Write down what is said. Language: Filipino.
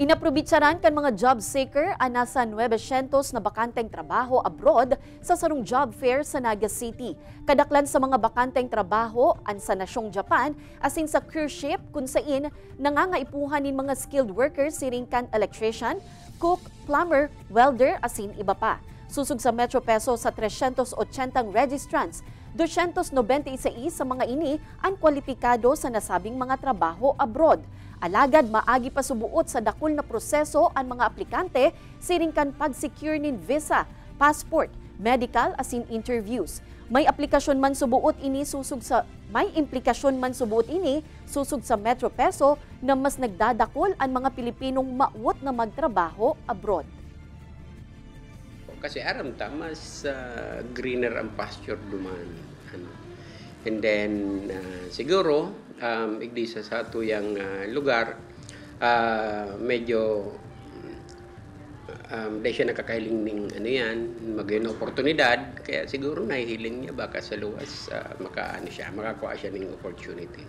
Inaprobitsaran kan mga job seeker ang nasa 900 na bakanteng trabaho abroad sa sarong job fair sa Naga City. Kadaklan sa mga bakanteng trabaho ang sa nasyong Japan asin sa cruise ship kung sain nangangaipuhan nin mga skilled workers siring kan electrician, cook, plumber, welder asin iba pa. Susug sa Metro Peso sa 380 registrants, 296 sa mga ini ang kwalipikado sa nasabing mga trabaho abroad. Alagad maagi pa subuot sa dakul na proseso ang mga aplikante siring kan pag-secure nin visa, passport, medical asin interviews. May implikasyon man subuot ini susug sa Metro Peso na mas nagdadakol ang mga Pilipinong mauot na magtrabaho abroad. Kasi aram ta mas greener ang pasture duman. And then siguro igdi sa tuyang lugar medyo dahil siya nakakahiling ng magayon na oportunidad, kaya siguro nahihiling niya baka sa luwas makakuha siya ng opportunity.